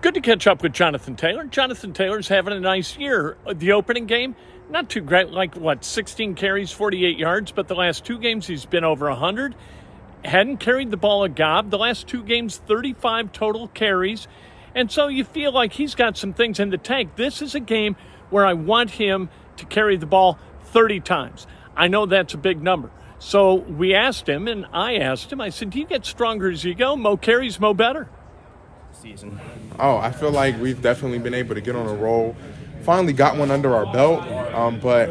Good to catch up with Jonathan Taylor. Jonathan Taylor's having a nice year. The opening game, not too great, 16 carries, 48 yards, but the last two games he's been over 100. Hadn't carried the ball a gob. The last two games, 35 total carries. And so you feel like he's got some things in the tank. This is a game where I want him to carry the ball 30 times. I know that's a big number. So we asked him, and I asked him, I said, do you get stronger as you go? Mo carries, mo better. Season. Oh, I feel like we've definitely been able to get on a roll. Finally got one under our belt, but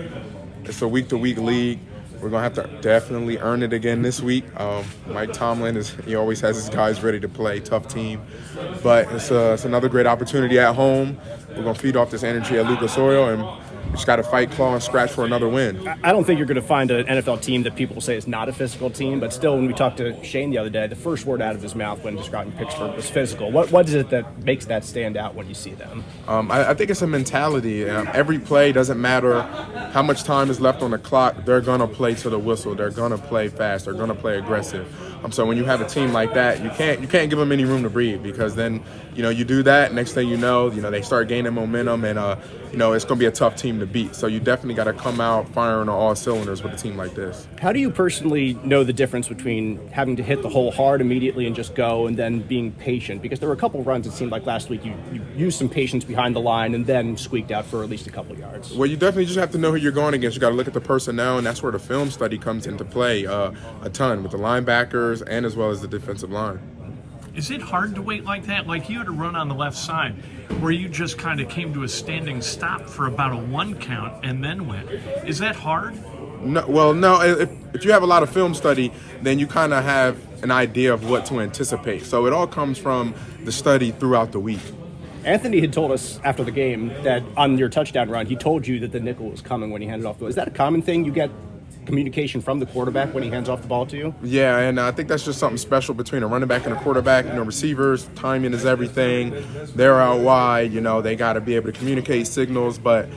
it's a week-to-week league. We're going to have to definitely earn it again this week. Mike Tomlin, he always has his guys ready to play, tough team. But it's another great opportunity at home. We're going to feed off this energy at Lucas Oil, and we just got to fight, claw, and scratch for another win. I don't think you're going to find an NFL team that people say is not a physical team, but still, when we talked to Shane the other day, the first word out of his mouth when describing Pittsburgh was physical. What is it that makes that stand out when you see them? I think it's a mentality. Every play, doesn't matter how much time is left on the clock, they're going to play to the whistle. They're going to play fast. They're going to play aggressive. So when you have a team like that, you can't give them any room to breathe, because then, you do that, next thing you know, they start gaining momentum, and it's going to be a tough team to beat. So you definitely got to come out firing on all cylinders with a team like this. How do you personally know the difference between having to hit the hole hard immediately and just go, and then being patient? Because there were a couple of runs, it seemed like last week, you used some patience behind the line and then squeaked out for at least a couple yards. Well, you definitely just have to know who you're going against. You got to look at the personnel, and that's where the film study comes into play a ton, with the linebackers and as well as the defensive line. Is it hard to wait like that? Like you had a run on the left side where you just kind of came to a standing stop for about a 1 count and then went. Is that hard? No. If you have a lot of film study, then you kind of have an idea of what to anticipate. So it all comes from the study throughout the week. Anthony had told us after the game that on your touchdown run, he told you that the nickel was coming when he handed off the ball. Is that a common thing? You get communication from the quarterback when he hands off the ball to you? Yeah, and I think that's just something special between a running back and a quarterback. Receivers, timing is everything. They're out wide, they got to be able to communicate signals. But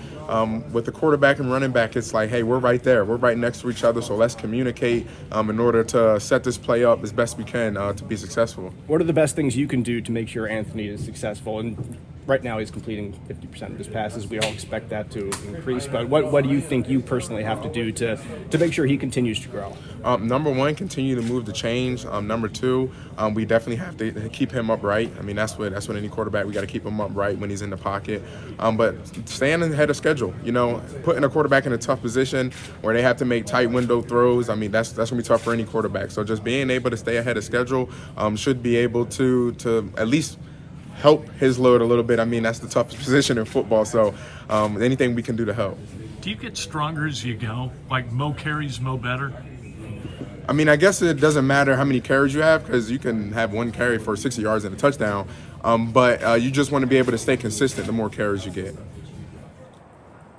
with the quarterback and running back, it's like, hey, we're right there. We're right next to each other, so let's communicate in order to set this play up as best we can to be successful. What are the best things you can do to make sure Anthony is successful? And right now he's completing 50% of his passes. We all expect that to increase. But what do you think you personally have to do to make sure he continues to grow? Number one, continue to move the chains. Number two, we definitely have to keep him upright. That's what any quarterback, we got to keep him upright when he's in the pocket. But staying ahead of schedule, putting a quarterback in a tough position where they have to make tight window throws. That's going to be tough for any quarterback. So just being able to stay ahead of schedule should be able to at least help his load a little bit. That's the toughest position in football. So anything we can do to help. Do you get stronger as you go? Like mo carries, mo better? I guess it doesn't matter how many carries you have, because you can have one carry for 60 yards and a touchdown. But you just want to be able to stay consistent the more carries you get.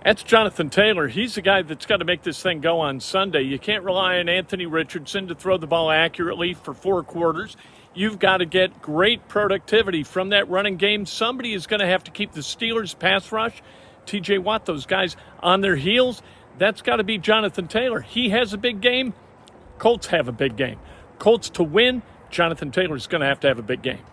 That's Jonathan Taylor. He's the guy that's got to make this thing go on Sunday. You can't rely on Anthony Richardson to throw the ball accurately for 4 quarters. You've got to get great productivity from that running game. Somebody is going to have to keep the Steelers' pass rush, TJ Watt, those guys on their heels. That's got to be Jonathan Taylor. He has a big game. Colts have a big game. Colts to win, Jonathan Taylor is going to have a big game.